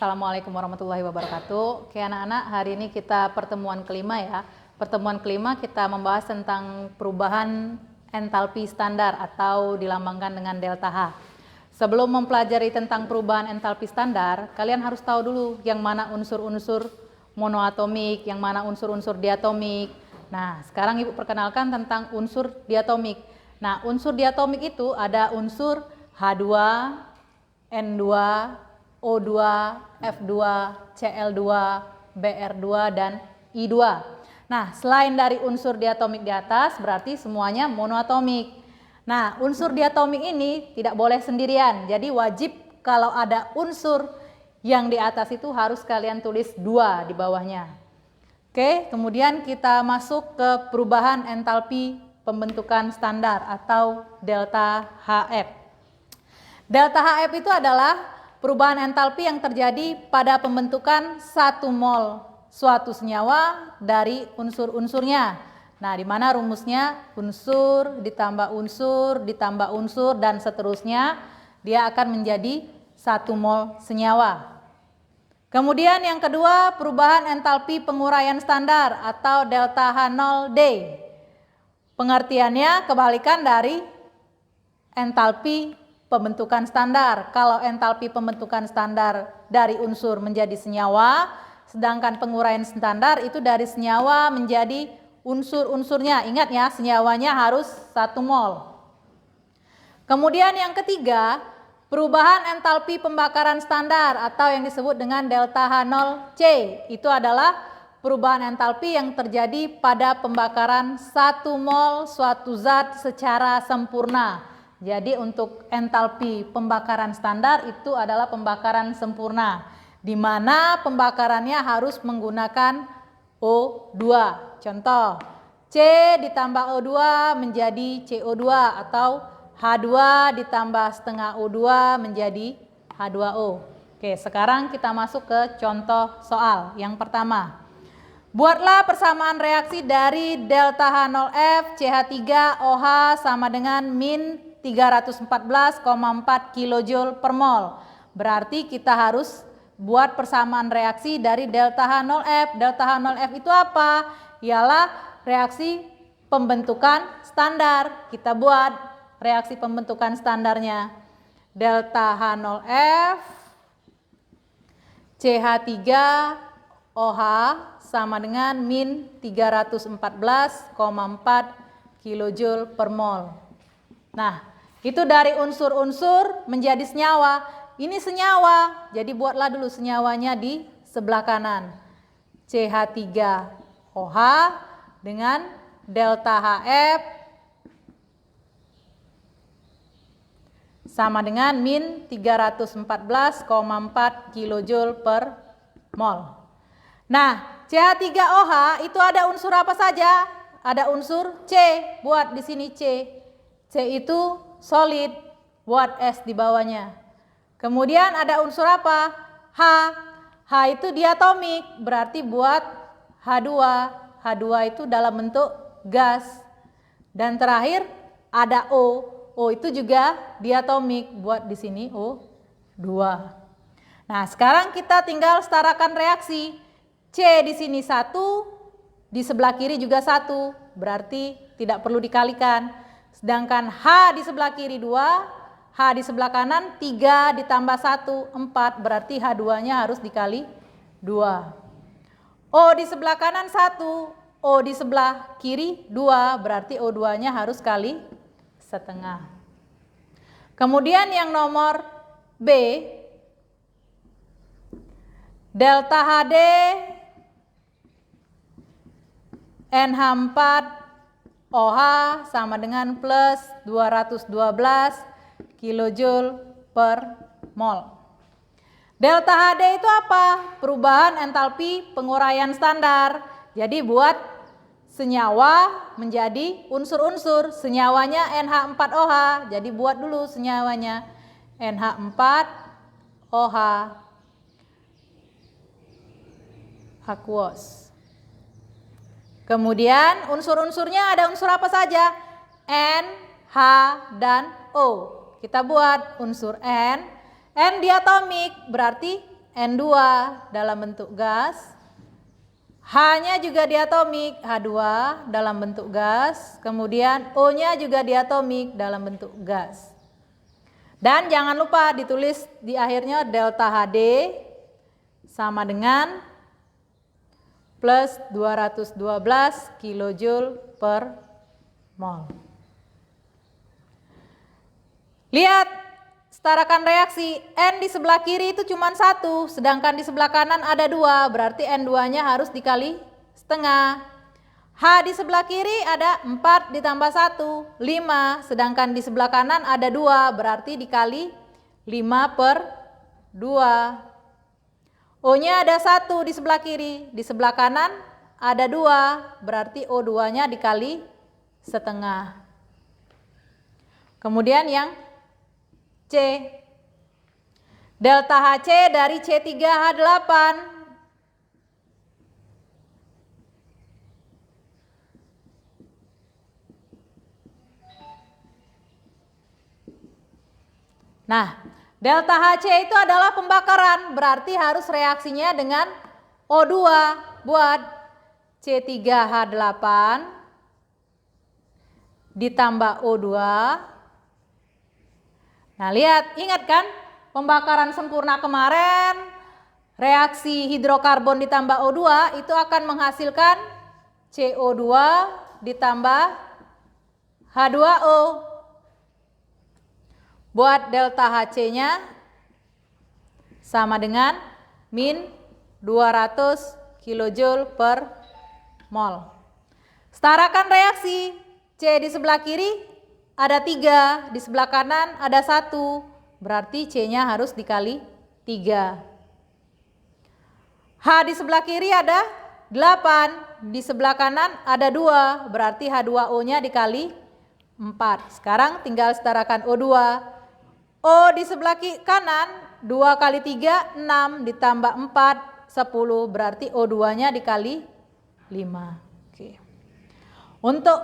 Assalamualaikum warahmatullahi wabarakatuh. Oke anak-anak, hari ini kita pertemuan kelima ya. Pertemuan kelima kita membahas tentang perubahan entalpi standar atau dilambangkan dengan delta H. Sebelum mempelajari tentang perubahan entalpi standar, kalian harus tahu dulu yang mana unsur-unsur monoatomik, yang mana unsur-unsur diatomik. Nah, sekarang Ibu perkenalkan tentang unsur diatomik. Nah, unsur diatomik itu ada unsur H2, N2, O2, F2, Cl2, Br2, dan I2. Nah, selain dari unsur diatomik di atas, berarti semuanya monoatomik. Nah, unsur diatomik ini tidak boleh sendirian. Jadi wajib kalau ada unsur yang di atas itu harus kalian tulis 2 di bawahnya. Oke, kemudian kita masuk ke perubahan entalpi pembentukan standar atau delta HF. Delta HF itu adalah perubahan entalpi yang terjadi pada pembentukan 1 mol suatu senyawa dari unsur-unsurnya. Nah, di mana rumusnya unsur ditambah unsur dan seterusnya, dia akan menjadi 1 mol senyawa. Kemudian yang kedua, perubahan entalpi penguraian standar atau delta H0D. Pengertiannya kebalikan dari entalpi pembentukan standar. Kalau entalpi pembentukan standar dari unsur menjadi senyawa, sedangkan penguraian standar itu dari senyawa menjadi unsur-unsurnya. Ingat ya, senyawanya harus 1 mol. Kemudian yang ketiga, perubahan entalpi pembakaran standar atau yang disebut dengan delta H0C. Itu adalah perubahan entalpi yang terjadi pada pembakaran 1 mol suatu zat secara sempurna. Jadi untuk entalpi pembakaran standar itu adalah pembakaran sempurna, di mana pembakarannya harus menggunakan O2. Contoh, C ditambah O2 menjadi CO2 atau H2 ditambah setengah O2 menjadi H2O. Oke, sekarang kita masuk ke contoh soal. Yang pertama, buatlah persamaan reaksi dari delta H0F CH3OH sama dengan min 314,4 kJ per mol. Berarti kita harus buat persamaan reaksi dari delta H0F. Delta H0F itu apa? Ialah reaksi pembentukan standar. Kita buat reaksi pembentukan standarnya. Delta H0F CH3OH sama dengan min 314,4 kJ per mol. Nah, itu dari unsur-unsur menjadi senyawa. Ini senyawa, jadi buatlah dulu senyawanya di sebelah kanan. CH3OH dengan delta HF sama dengan min 314,4 kJ per mol. Nah, CH3OH itu ada unsur apa saja? Ada unsur C, buat di sini C. C itu solid, buat S di bawahnya. Kemudian ada unsur apa? H. H itu diatomik, berarti buat H2. H2 itu dalam bentuk gas. Dan terakhir ada O. O itu juga diatomik, buat di sini O2. Nah, sekarang kita tinggal setarakan reaksi. C di sini 1, di sebelah kiri juga 1, berarti tidak perlu dikalikan. Sedangkan H di sebelah kiri 2, H di sebelah kanan 3 ditambah 1, 4, berarti H2-nya harus dikali 2. O di sebelah kanan 1, O di sebelah kiri 2, berarti O2-nya harus kali setengah. Kemudian yang nomor B, delta HD NH4 OH sama dengan plus 212 kJ per mol. Delta HD itu apa? Perubahan entalpi penguraian standar. Jadi buat senyawa menjadi unsur-unsur. Senyawanya NH4OH. Jadi buat dulu senyawanya NH4OH aqueous. Kemudian unsur-unsurnya ada unsur apa saja? N, H, dan O. Kita buat unsur N diatomik, berarti N2 dalam bentuk gas. H-nya juga diatomik, H2 dalam bentuk gas. Kemudian O-nya juga diatomik dalam bentuk gas. Dan jangan lupa ditulis di akhirnya delta HD sama dengan plus 212 kilojoule per mol. Lihat, setarakan reaksi, N di sebelah kiri itu cuma 1, sedangkan di sebelah kanan ada 2, berarti N2-nya harus dikali setengah. H di sebelah kiri ada 4 ditambah 1, 5, sedangkan di sebelah kanan ada 2, berarti dikali 5 per 2. O-nya ada 1 di sebelah kiri, di sebelah kanan ada 2, berarti O2-nya dikali setengah. Kemudian yang C, delta HC dari C3H8. Nah, delta HC itu adalah pembakaran, berarti harus reaksinya dengan O2 buat C3H8 ditambah O2. Nah, lihat, ingat kan pembakaran sempurna kemarin, reaksi hidrokarbon ditambah O2 itu akan menghasilkan CO2 ditambah H2O. Buat delta HC-nya sama dengan min 200 kilojoule per mol. Setarakan reaksi, C di sebelah kiri ada 3, di sebelah kanan ada 1, berarti C-nya harus dikali 3. H di sebelah kiri ada 8, di sebelah kanan ada 2, berarti H2O-nya dikali 4. Sekarang tinggal setarakan O2. O di sebelah kanan 2 kali 3, 6, ditambah 4, 10, berarti O2-nya dikali 5. Oke. Untuk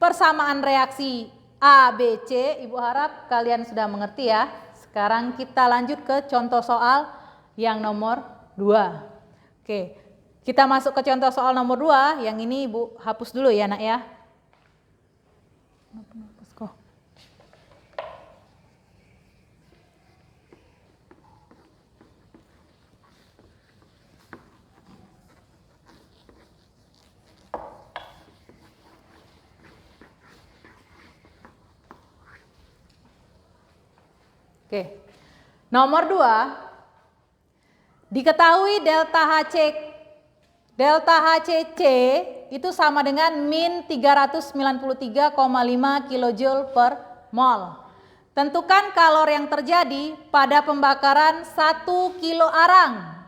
persamaan reaksi A, B, C, Ibu harap kalian sudah mengerti ya. Sekarang kita lanjut ke contoh soal yang nomor 2. Oke, kita masuk ke contoh soal nomor 2. Yang ini Ibu hapus dulu ya nak ya. Oke, nomor 2, diketahui delta HCC itu sama dengan min 393,5 kilojoule per mol. Tentukan kalor yang terjadi pada pembakaran 1 kilo arang.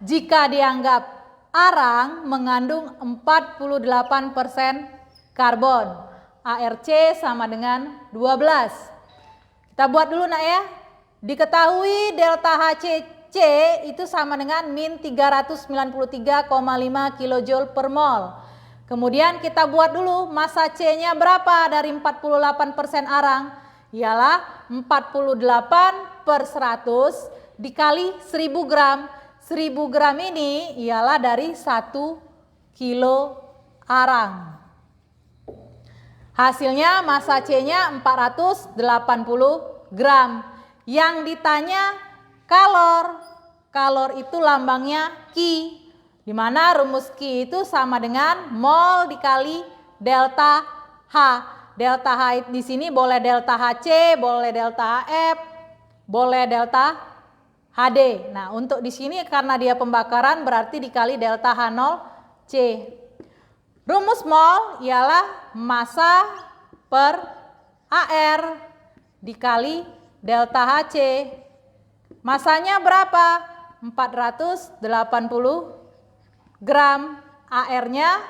Jika dianggap arang mengandung 48% karbon, ARC sama dengan 12. Kita buat dulu nak ya. Diketahui delta HCC itu sama dengan min 393,5 kilojoule per mol. Kemudian kita buat dulu massa C-nya berapa dari 48% arang? Ialah 48 per 100 dikali 1000 gram. 1000 gram ini ialah dari 1 kilo arang. Hasilnya massa C-nya 480 gram. Yang ditanya kalor. Kalor itu lambangnya Ki. Di mana rumus Ki itu sama dengan mol dikali delta H. Delta H di sini boleh delta HC, boleh delta HF, boleh delta HD. Nah, untuk di sini karena dia pembakaran berarti dikali delta H0C. Rumus mol ialah massa per AR dikali delta HC. Massanya berapa? 480 gram. AR-nya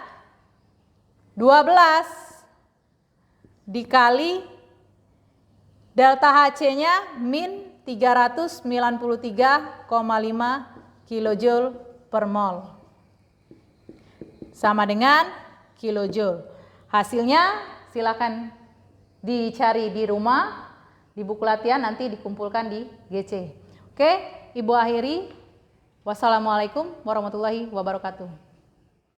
12 dikali delta HC-nya min 393,5 kilojoule per mol. Sama dengan kilojoule. Hasilnya silakan dicari di rumah, di buku latihan nanti dikumpulkan di GC. Oke, Ibu akhiri. Wassalamualaikum warahmatullahi wabarakatuh.